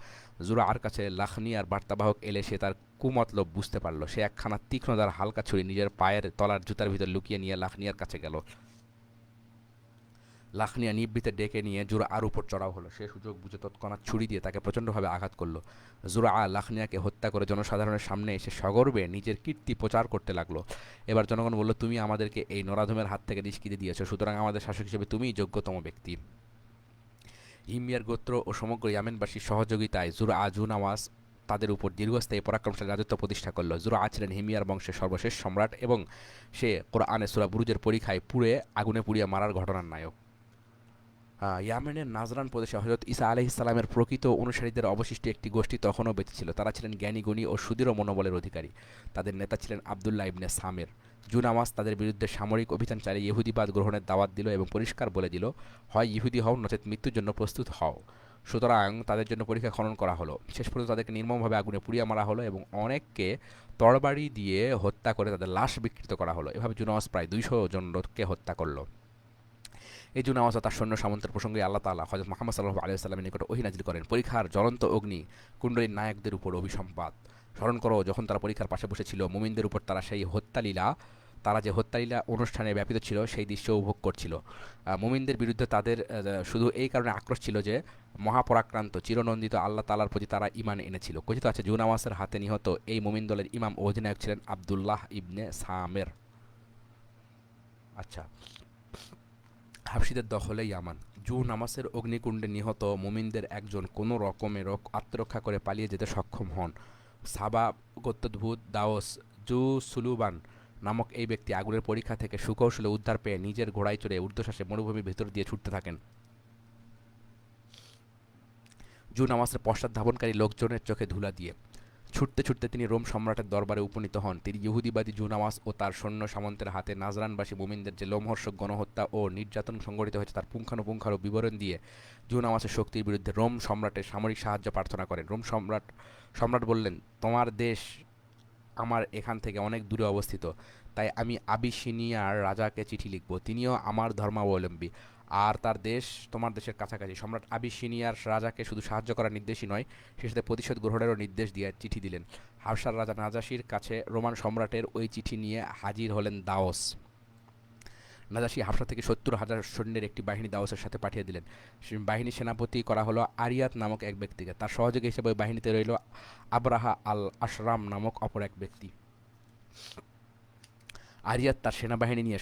জুরআর কাছে লাখনিয়ার বার্তাবাহক এলে সে তার কুমতলব বুঝতে পারল। সে একখানা তীক্ষ্ণদার হালকা ছুরি নিজের পায়ের তলার জুতার ভিতর লুকিয়ে নিয়ে লাখনিয়ার কাছে গেল। লাখনিয়া নিবৃতে ডেকে নিয়ে জুরআর উপর চড়াও হলো। সে সুযোগ বুঝে তৎক্ষণাৎ ছুরি দিয়ে তাকে প্রচণ্ডভাবে আঘাত করলো। জুরআ লাখনিয়াকে হত্যা করে জনসাধারণের সামনে এসে সগর্বে নিজের কীর্তি প্রচার করতে লাগলো। এবার জনগণ বলল, তুমি আমাদেরকে এই নরাধমের হাত থেকে নিষ্কৃতি দিয়েছ, সুতরাং আমাদের শাসক হিসেবে তুমিই যোগ্যতম ব্যক্তি। হিমিয়ার গোত্র ও সমগ্র ইয়ামেনবাসীর সহযোগিতায় জুনাওয়াস তাদের উপর দীর্ঘস্থায়ী পরাক্রমশালী রাজত্ব প্রতিষ্ঠা করল। জুরআ ছিলেন হিমিয়ার বংশের সর্বশেষ সম্রাট এবং সে কোরআনে সূরা বুরুজের পরীক্ষায় আগুনে পুড়িয়ে মারার ঘটনার নায়ক। ইয়ামেনের নাজরান প্রদেশে হযরত ঈসা আলাইহিস সালামের প্রকৃত অনুসারীদের অবশিষ্ট একটি গোষ্ঠী তখনও বেঁচে ছিল। তারা ছিলেন জ্ঞানী গুণী ও সুদৃঢ় মনোবলের অধিকারী। তাদের নেতা ছিলেন আবদুল্লাহ ইবনে সামির। জুনামাস তাদের বিরুদ্ধে সামরিক অভিযান চালিয়ে ইহুদিবাদ গ্রহণের দাওয়াত দিল এবং পরিষ্কার বলে দিল, হয় ইহুদি হও নচেত মৃত্যুর জন্য প্রস্তুত হও। সুতরাং তাদের জন্য পরীক্ষা খনন করা হলো। শেষ পর্যন্ত তাদেরকে নির্মমভাবে আগুনে পুড়িয়ে মারা হলো এবং অনেককে তরবারি দিয়ে হত্যা করে তাদের লাশ বিকৃত করা হলো। এভাবে জুনাওয়াজ প্রায় 200 জন লোককে হত্যা করলো। এই জুনাওয়াজ ও তার সৈন্য সামন্তের প্রসঙ্গে আল্লাহ তাআলা হযরত মুহাম্মদ সাল্লাল্লাহু আলাইহি ওয়াসাল্লামের নিকট ওহী নাযিল করেন, পরীক্ষার জ্বলন্ত অগ্নি কুণ্ডলীর নায়কদের উপর অভিসম্পাত স্মরণ করো, যখন তারা পরীক্ষার পাশে বসেছিল, মুমিনদের উপর তারা যে হত্যালীলা অনুষ্ঠানে ব্যাপিত ছিল সেই দৃশ্য উপভোগ করছিল। মুমিনদের বিরুদ্ধে তাদের শুধু এই কারণে আক্রোশ ছিল যে মহাপরাক্রান্ত চিরনন্দিত আল্লাহ তাআলার প্রতি তারা ঈমান এনেছিল। কথিত আছে জুনাওয়াসের হাতে নিহত এই মুমিন দলের ইমাম ও অধিনায়ক ছিলেন আব্দুল্লাহ ইবনে সামের। আচ্ছা, হাবশীদের দখলে ইয়ামান। জুনামাসের অগ্নিকুণ্ডে নিহত মুমিনদের একজন কোনো রকমের আত্মরক্ষা করে পালিয়ে যেতে সক্ষম হন। সাবা গোত্রোদ্ভূত দাওস জু সুলুবান নামক এই ব্যক্তি আগুনের পরীক্ষা থেকে সুকৌশলে উদ্ধার পেয়ে নিজের ঘোড়ায় চড়ে ঊর্ধ্বশ্বাসে মরুভূমির ভেতর দিয়ে ছুটতে থাকেন। জুনামাসের পশ্চাৎধাবনকারী লোকজনের চোখে ধুলা দিয়ে ছুটতে ছুটতে তিনি রোম সম্রাটের দরবারে উপনীত হন। তিনি ইহুদিবাদী জুনামাস ও তার সৈন্য সামন্তের হাতে নাজরানবাসী মুমিনদের যে লোমহর্ষক গণহত্যা ও নির্যাতন সংঘটিত হয়েছে তার পুঙ্খানুপুঙ্খানু বিবরণ দিয়ে জুনামাসের শক্তির বিরুদ্ধে রোম সম্রাটের সামরিক সাহায্য প্রার্থনা করেন। রোম সম্রাট বললেন, তোমার দেশ আমার এখান থেকে অনেক দূরে অবস্থিত, তাই আমি আবিসিনিয়ার রাজাকে চিঠি লিখব। তিনিও আমার ধর্মাবলম্বী, আর তার দেশ তোমার দেশের কাছাকাছি। সম্রাট আবিসিনিয়ার রাজাকে শুধু সাহায্য করার নির্দেশই নয়, সে সাথে প্রতিশোধ গ্রহণেরও নির্দেশ দিয়ে চিঠি দিলেন। হাবশার রাজা নাজাসির কাছে রোমান সম্রাটের ওই চিঠি নিয়ে হাজির হলেন দাওস। নাজাসি হাবশা থেকে 70,000 সৈন্যের একটি বাহিনী দাওসের সাথে পাঠিয়ে দিলেন। বাহিনীর সেনাপতি করা হলো আরিয়াত নামক এক ব্যক্তিকে। তার সহযোগী হিসেবে ওই বাহিনীতে রইল আবরাহা আল আশরাম নামক অপর এক ব্যক্তি। আরিয়াত তার সেনাবাহিনী নিয়ে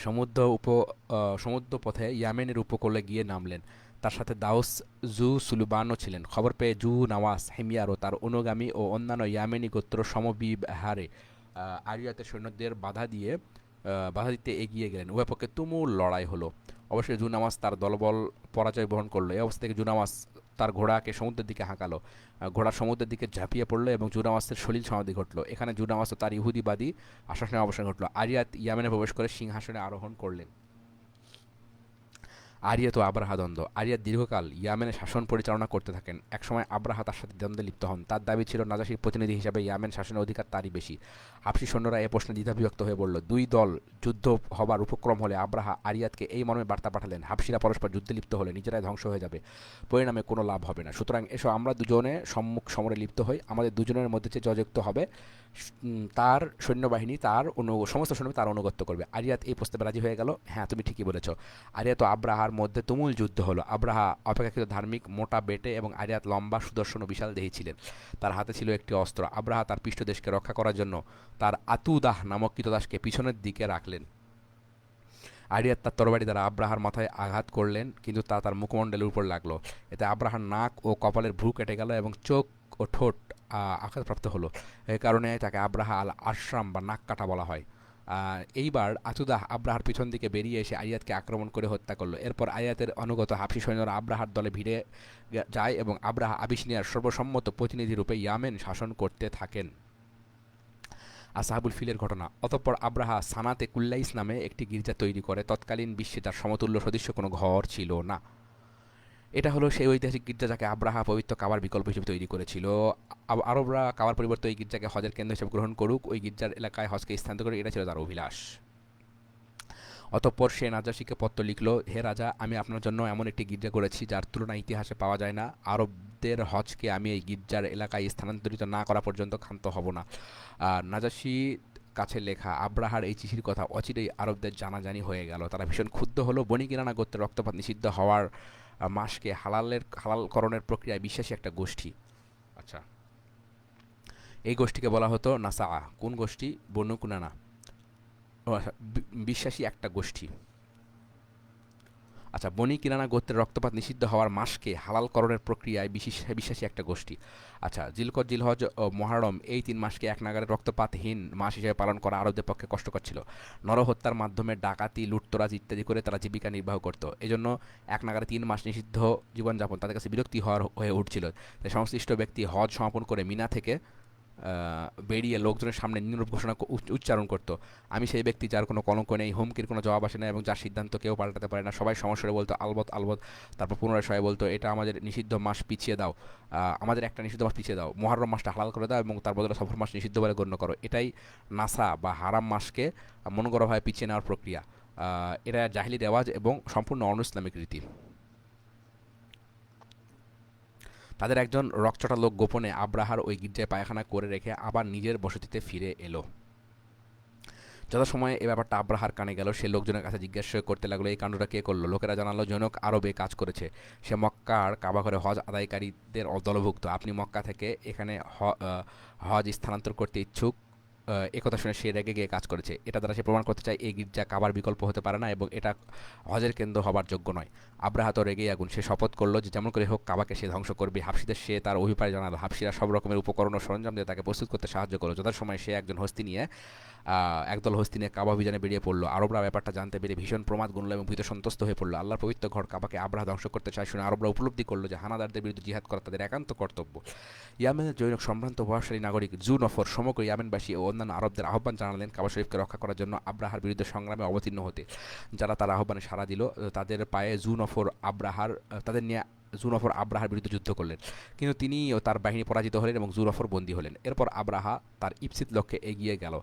সমুদ্র পথে ইয়ামেনের উপকূলে গিয়ে নামলেন। তার সাথে দাউস জু সুলুবানও ছিলেন। খবর পেয়ে জু নাওয়াস হেমিয়ার ও তার অনুগামী ও অন্যান্য ইয়ামেনি গোত্র সমবিহারে আরিয়াতের সৈন্যদের বাধা দিতে এগিয়ে গেলেন। উভয় পক্ষে তুমুল লড়াই হলো। অবশ্যই জুনামাস তার দলবল পরাজয় বহন করলো। এই অবস্থা থেকে জুনামাস তার ঘোড়াকে সমুদ্রের দিকে হাঁকালো। ঘোড়া সমুদ্রের দিকে ঝাঁপিয়ে পড়লো এবং জুনামাসের সলিল সমাধি ঘটলো। এখানে জুনামাস ও তার ইহুদিবাদী আশ্বাসনের অবসান ঘটলো। আরিয়াত ইয়ামেনে প্রবেশ করে সিংহাসনে আরোহণ করলেন। আরিয়াত ও আব্রাহা দ্বন্দ্ব। আরিয়াত দীর্ঘকাল ইয়ামেনে শাসন পরিচালনা করতে থাকেন। একসময় আব্রাহা তার সাথে দ্বন্দ্বে লিপ্ত হন। তার দাবি ছিল নাজাসির প্রতিনিধি হিসেবে ইয়ামেন শাসনের অধিকার তারই বেশি। হাবশী সৈন্যরা এ প্রশ্নে দ্বিধাবিভক্ত হয়ে পড়ল। দুই দল যুদ্ধ হবার উপক্রম হলে আব্রাহা আরিয়াতকে এই মর্মে বার্তা পাঠালেন, হাবশীরা পরস্পর যুদ্ধে লিপ্ত হলে নিজেরাই ধ্বংস হয়ে যাবে, পরিণামে কোনো লাভ হবে না। সুতরাং এসো আমরা দুজনে সম্মুখ সমরে লিপ্ত হই। আমাদের দুজনের মধ্যে যে জয়যুক্ত হবে তার সৈন্যবাহিনী সমস্ত সৈন্য তার অনুগত্য করবে। আরিয়াত এই প্রস্তাবে রাজি হয়ে গেল। হ্যাঁ, তুমি ঠিকই বলেছ। আরিয়াত ও আব্রাহার মধ্যে তুমুল যুদ্ধ হলো। আব্রাহা অপেক্ষাকৃত ধার্মিক, মোটা বেটে এবং আরিয়াত লম্বা, সুদর্শন ও বিশাল দেহী ছিলেন। তার হাতে ছিল একটি অস্ত্র। আব্রাহা তার পৃষ্ঠদেশকে রক্ষা করার জন্য তার আতুদাহ নামক কৃতদাসকে পিছনের দিকে রাখলেন। আরিয়াত তার তরবারি দ্বারা আব্রাহার মাথায় আঘাত করলেন, কিন্তু তা তার মুখমণ্ডলের উপর লাগলো। এতে আব্রাহার নাক ও কপালের ভ্রু কেটে গেল এবং চোখ ও ঠোঁট আঘাতপ্রাপ্ত হলো। এ কারণে তাকে আব্রাহা আল আশরাম বা নাক কাটা বলা হয়। এইবার আতুদাহ আব্রাহার পিছন দিকে বেরিয়ে এসে আরিয়াতকে আক্রমণ করে হত্যা করলো। এরপর আরিয়াতের অনুগত হাবশী সৈন্যরা আব্রাহার দলে ভিড়ে যায় এবং আব্রাহা আবিসিনিয়ার সর্বসম্মত প্রতিনিধি রূপে ইয়ামেন শাসন করতে থাকেন। আসহাবুল ফিলের ঘটনা। অতঃপর আব্রাহা সানাতে কুল্লাইস নামে একটি গির্জা তৈরি করে। তৎকালীন বিশ্বে তার সমতুল্য সদৃশ্য কোনো ঘর ছিল না। এটা হলো সেই ঐতিহাসিক গির্জা যাকে আব্রাহা পবিত্র কাবার বিকল্প হিসেবে তৈরি করেছিল। আরবরা কাবার পরিবর্তে ওই গির্জাকে হজের কেন্দ্র হিসেবে গ্রহণ করুক, ওই গির্জার এলাকায় হজকে স্থানান্তর করে, এটা ছিল তার অভিলাষ। অতঃপর সে নাজাসিকে পত্র লিখল, হে রাজা, আমি আপনার জন্য এমন একটি গির্জা করেছি যার তুলনা ইতিহাসে পাওয়া যায় না। আরবদের হজকে আমি এই গির্জার এলাকায় স্থানান্তরিত না করা পর্যন্ত ক্ষান্ত হব না। নাজাসি কাছে লেখা আব্রাহার এই চিঠির কথা অচিরেই আরবদের জানাজানি হয়ে গেল। তারা ভীষণ ক্ষুব্ধ হলো। বনি কিরানা গোত্রের রক্তপাত নিষিদ্ধ হওয়ার মাসকে হালালকরণের প্রক্রিয়ায় বিশ্বাসী একটা গোষ্ঠী। আচ্ছা, এই গোষ্ঠীকে বলা হতো নাসা। কোন গোষ্ঠী? বনু কুনানা। বিশ্বাসী একটা গোষ্ঠী। আচ্ছা, বনি কিরানা গোত্রের রক্তপাত নিষিদ্ধ হওয়ার মাসকে হালালকরণের প্রক্রিয়ায় বিশ্বাসী একটা গোষ্ঠী। আচ্ছা, জিলকদ, জিলহজ ও মুহররম এই 3 মাসকে এক নাগারে রক্তপাতহীন মাস হিসেবে পালন করা আরবদের পক্ষে কষ্টকর ছিল। নরহত্যার মাধ্যমে ডাকাতি, লুটতরাজ ইত্যাদি করে তারা জীবিকা নির্বাহ করত। এজন্য এক নাগারে 3 মাস নিষিদ্ধ জীবনযাপন তাদের কাছে বিরক্তি হয়ে উঠছিল। তাই সংশ্লিষ্ট ব্যক্তি হজ সমাপন করে মিনা থেকে বেরিয়ে লোকজনের সামনে নীরব ঘোষণা উচ্চারণ করত, আমি সেই ব্যক্তি যার কোনো কলঙ্ক নেই, হুমকির কোনো জবাব আসে না এবং যার সিদ্ধান্ত কেউ পাল্টাতে পারে না। সবাই সমস্যারে বলতো আলবত আলবত। তারপর পুনরায় সবাই বলতো এটা আমাদের নিষিদ্ধ মাস পিছিয়ে দাও, আমাদের একটা নিষিদ্ধ মাস পিছিয়ে দাও, মুহররম মাসটা হালাল করে দাও এবং তার বদলে সফর মাস নিষিদ্ধ বলে গণ্য করো। এটাই নাসা বা হারাম মাসকে মন করাভাবে পিছিয়ে নেওয়ার প্রক্রিয়া। এটা জাহিলি রেওয়াজ এবং সম্পূর্ণ অন ইসলামিক রীতি। তাদের একজন রকচটা লোক গোপনে আব্রাহার ওই গির্জায় পায়খানা করে রেখে আবার নিজের বসতিতে ফিরে এলো। যথাসময়ে এ ব্যাপারটা আব্রাহার কানে গেল। সে লোকজনের কাছে জিজ্ঞাসা করতে লাগলো এই কাণ্ডটা কে করলো। লোকেরা জানালো জনক আরবে কাজ করেছে, সে মক্কার কাবা ঘরে হজ আদায়কারীদের দলভুক্ত। আপনি মক্কা থেকে এখানে হজ স্থানান্তর করতে ইচ্ছুক, একথা শুনে সে রেগে গিয়ে কাজ করেছে। এটা দ্বারা সে প্রমাণ করতে চায় এই গির্জা কাবার বিকল্প হতে পারে না এবং এটা হজের কেন্দ্র হবার যোগ্য নয়। আব্রাহা তো রেগেই আগুন। সে শপথ করলো যে যেমন করে হোক কাবাকে সে ধ্বংস করবে। হাবশীদের সে তার অভিপ্রায় জানালো। হাবশীরা সব রকমের উপকরণ ও সরঞ্জাম দিয়ে তাকে প্রস্তুত করতে সাহায্য করলো। যথাসময়ে সে একজন হস্তি নিয়ে একদল হস্তি নিয়ে কাবা অভিযানে বেরিয়ে পড়লো। আরবরা ব্যাপারটা জানতে পেরে ভীষণ প্রমাদ গুনল এবং ভীত সন্তুষ্ট হয়ে পড়লো। আল্লাহর পবিত্র ঘর কাবাকে আব্রাহা ধ্বংস করতে চায় শুনে আরবরা উপলব্ধি করলো যে হানাদারদের বিরুদ্ধে জিহাদ করা তাদের একান্ত কর্তব্য। ইয়ামেনের জৈনক সম্ভ্রান্ত প্রভাবশালী নাগরিক জু নফর সমগ্র ইয়ামেনবাসী ও অন্যান্য আরবদের আহ্বান জানালেন কাবা শরীফকে রক্ষা করার জন্য আব্রাহার বিরুদ্ধে সংগ্রামে অবতীর্ণ হতে। যারা তার আহ্বানে সাড়া দিল তাদের পায়ে জু নফর আব্রাহার তাদের নিয়ে জুনফর আব্রাহার বিরুদ্ধে যুদ্ধ করলেন, কিন্তু তিনি ও তার বাহিনী পরাজিত হলেন এবং জুনফর বন্দী হলেন। এরপর আব্রাহা তার ইপসিত লক্ষ্যে এগিয়ে গেল।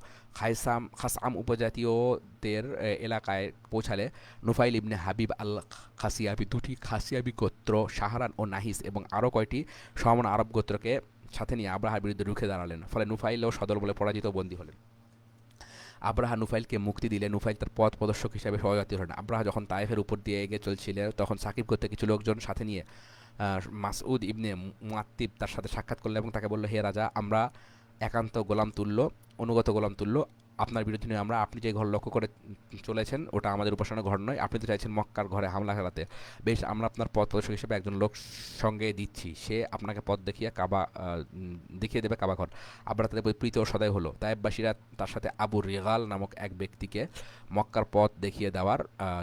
খাসাম উপজাতীয়দের এলাকায় পৌঁছালে নুফাইল ইবনে হাবিব আল খাসিয়াবি দুটি খাসিয়াবি গোত্র শাহরান ও নাহিস এবং আরও কয়টি সমান আরব গোত্রকে সাথে নিয়ে আব্রাহার বিরুদ্ধে রুখে দাঁড়ালেন। ফলে নুফাইলও সদর বলে পরাজিত বন্দী হলেন। আব্রাহা নুফাইলকে মুক্তি দিলে নুফাইল তার পথ প্রদর্শক হিসেবে সহযাত্রী হলেন। আব্রাহা যখন তায়েফের উপর দিয়ে এগিয়ে চলছিলেন তখন সাকিব করতে কিছু লোকজন সাথে নিয়ে মাসউদ ইবনে মুআত্তিব তার সাথে সাক্ষাৎ করলেন এবং তাকে বলল হে রাজা, আমরা একান্ত গোলাম তুল্য, অনুগত গোলাম তুল্য, আপনার বিরুদ্ধে নয় আমরা। আপনি যে ঘর লক্ষ্য করে চলেছেন ওটা আমাদের উপাসনার ঘর নয়। আপনি তো চাইছেন মক্কার ঘরে হামলা চালাতে। বেশ, আমরা আপনার পথ প্রদর্শক হিসেবে একজন লোক সঙ্গে দিচ্ছি, সে আপনাকে পথ দেখিয়ে দেখিয়ে দেবে কাবা ঘর। আবার তাদের প্রীত ও সদয় হলো। তায়েববাসীরা তার সাথে আবু রিগাল নামক এক ব্যক্তিকে মক্কার পথ দেখিয়ে দেওয়ার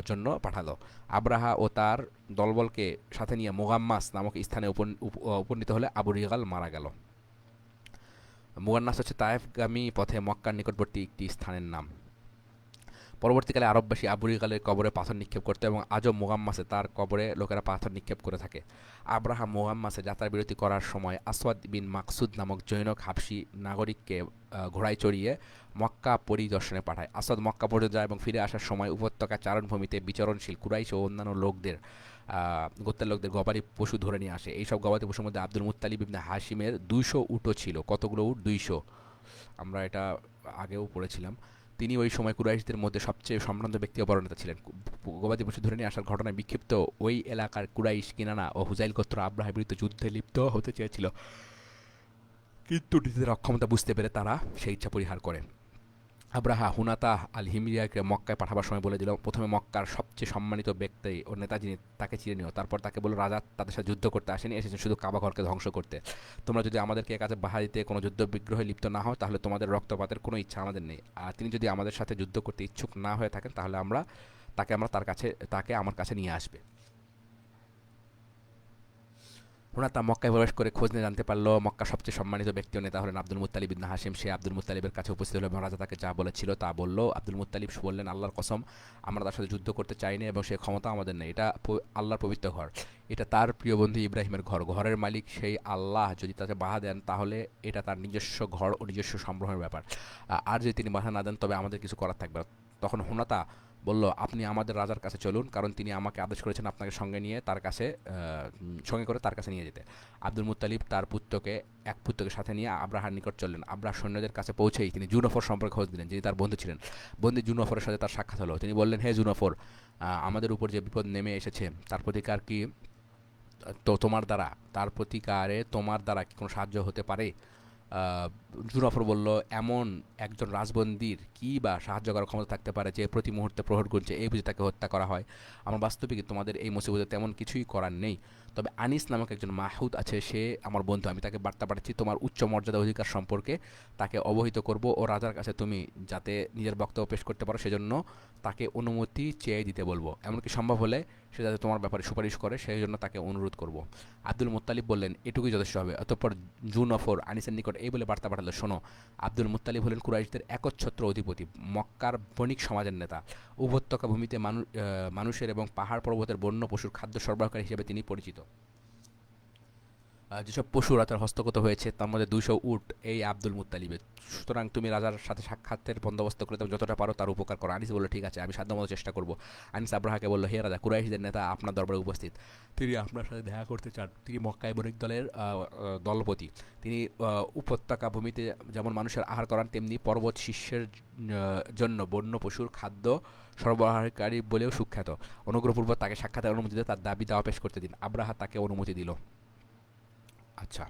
জন্য পাঠালো। আব্রাহা ও তার দলবলকে সাথে নিয়ে মোগাম্মাস নামক স্থানে উপনীত হলে আবু রিগাল মারা গেল। মুয়ান্নাস হচ্ছে তায়েফগামী পথে মক্কার নিকটবর্তী একটি স্থানের নাম। পরবর্তীকালে আরববাসী আবু রিগালের কবরে পাথর নিক্ষেপ করত এবং আজও মোগাম্মাসে তার কবরে লোকেরা পাথর নিক্ষেপ করে থাকে। আব্রাহাম মোগাম্মাসে যাত্রা বিরতি করার সময় আসওয়াদ বিন মাকসুদ নামক জৈনক হাবশি নাগরিককে ঘোড়ায় চড়িয়ে মক্কা পরিদর্শনে পাঠায়। আসাদ মক্কা পর্যন্ত যায় এবং ফিরে আসার সময় উপত্যকা চারণভূমিতে বিচরণশীল কুরাইশ ও অন্যান্য গোত্রের লোকদের গবাদি পশু ধরে নিয়ে আসে। এইসব গবাদি পশুর মধ্যে আব্দুল মুত্তালিব ইবনে হাশিমের 200 উটও ছিল। কতগুলো উট? 200। আমরা এটা আগেও পড়েছিলাম। তিনি ওই সময় কুরাইশদের মধ্যে সবচেয়ে সম্ভ্রান্ত ব্যক্তি ও বড় নেতা ছিলেন। গবাদি পশু ধরে নিয়ে আসার ঘটনায় বিক্ষিপ্ত ওই এলাকার কুরাইশ, কিনানা ও হুজাইল গোত্র আব্রাহার বিরুদ্ধে যুদ্ধে লিপ্ত হতে চেয়েছিল, কিন্তু নিজেদের অক্ষমতা বুঝতে পেরে তারা সেই ইচ্ছা পরিহার করে। আব্রাহা হুনাতা আল হিমিয়াকে মক্কায় পাঠাবার সময় বলে দিল, প্রথমে মক্কার সবচেয়ে সম্মানিত ব্যক্তি ও নেতা যিনি তাকে চিনে নিও। তারপর তাকে বলল, রাজা তাদের সাথে যুদ্ধ করতে আসেনি, এসেছেন শুধু কাবা ঘরকে ধ্বংস করতে। তোমরা যদি আমাদেরকে এ কাজে বাধা দিতে কোনো যুদ্ধ বিগ্রহে লিপ্ত না হও তাহলে তোমাদের রক্তপাতের কোনো ইচ্ছা আমাদের নেই। আর তিনি যদি আমাদের সাথে যুদ্ধ করতে ইচ্ছুক না হয়ে থাকেন তাহলে তাকে আমার কাছে নিয়ে আসবে। তা মক্কায় প্রবেশ করে খোঁজ নিয়ে জানতে পারলো মক্কার সবচেয়ে সম্মানিত ব্যক্তি ও নেতা হলেন আব্দুল মুত্তালিব ইবনে হাশিম। সে আব্দুল মুত্তালিবের কাছে উপস্থিত হলো এবং রাজা তাকে যা বলেছিল তা বলল। আব্দুল মুত্তালিব বললেন, আল্লাহর কসম, আমরা তার সাথে যুদ্ধ করতে চাইনি এবং সে ক্ষমতা আমাদের নেই। এটা আল্লাহর পবিত্র ঘর, এটা তার প্রিয় বন্ধু ইব্রাহিমের ঘর। ঘরের মালিক সেই আল্লাহ যদি তাকে বাধা দেন তাহলে এটা তার নিজস্ব ঘর ও নিজস্ব সম্ভ্রমের ব্যাপার, আর যদি তিনি বাধা না দেন তবে আমাদের কিছু করার থাকবে না। তখন হুনাতা বলল, আপনি আমাদের রাজার কাছে চলুন, কারণ তিনি আমাকে আদেশ করেছেন আপনাকে সঙ্গে করে তার কাছে নিয়ে যেতে। আব্দুল মুত্তালিব তার এক পুত্রকে সাথে নিয়ে আব্রাহার নিকট চললেন। আব্রাহার সৈন্যদের কাছে পৌঁছেই তিনি জুনফর সম্পর্কে খোঁজ দিলেন, যিনি তার বন্ধু ছিলেন। বন্ধু জুনফরের সাথে তার সাক্ষাৎ হলো। তিনি বললেন, হে জুনফর, আমাদের উপর যে বিপদ নেমে এসেছে তার প্রতিকারে তোমার দ্বারা কি কোনো সাহায্য হতে পারে? জুনফর বলল, এমন একজন রাজবন্দির কি বা সাহায্য করার ক্ষমতা থাকতে পারে যে প্রতি মুহূর্তে প্রহর গুনছে, এই বুঝে তাকে হত্যা করা হয়? আমার বাস্তবিক তোমাদের এই মুসিবতে তেমন কিছুই করার নেই। তবে আনিস নামক একজন মাহুদ আছে, সে আমার বন্ধু। আমি তাকে বার্তা পাঠাচ্ছি তোমার উচ্চ মর্যাদা অধিকার সম্পর্কে তাকে অবহিত করব ও রাজার কাছে তুমি যাতে নিজের বক্তব্য পেশ করতে পারো সেজন্য তাকে অনুমতি চেয়ে দিতে বলবো। এমনকি সম্ভব হলে সে যাতে তোমার ব্যাপারে সুপারিশ করে সেই জন্য তাকে অনুরোধ করব। আব্দুল মুত্তালিব বললেন, এটুকুই যথেষ্ট হবে। অতঃপর জু নফর আনিসের নিকট এই বলে বার্তা পাঠালো, শোনো, আব্দুল মুত্তালিব হলেন কুরাইশদের একচ্ছত্র অধিপতি, মক্কার বণিক সমাজের নেতা। উপত্যকা ভূমিতে মানুষের এবং পাহাড় পর্বতের বন্য পশুর খাদ্য সরবরাহকারী হিসেবে তিনি পরিচিত। যেসব পশুরা তার হস্তগত হয়েছে তার মধ্যে 200 উট এই আব্দুল মুত্তালিবের। সুতরাং তুমি রাজার সাথে সাক্ষাতের বন্দোবস্ত করে তুমি যতটা পারো তার উপকার করো। আনিস বলল, ঠিক আছে, আমি সাধ্যমতো চেষ্টা করব। আনিস আব্রাহাকে বলল, হে রাজা, কুরাইশদের নেতা আপনার দরবারে উপস্থিত। তিনি আপনার সাথে দেখা করতে চান। তিনি মক্কায় বণিক দলের দলপতি। তিনি উপত্যকা ভূমিতে যেমন মানুষের আহার করান, তেমনি পর্বত শীর্ষের জন্য বন্য পশুর খাদ্য সরবরাহকারী বলেও সুখ্যাত। অনুগ্রহপূর্বক তাকে সাক্ষাতের অনুমতি দিয়ে তার দাবি দাওয়া পেশ করতে দিন। আব্রাহা তাকে অনুমতি দিল। আচ্ছা।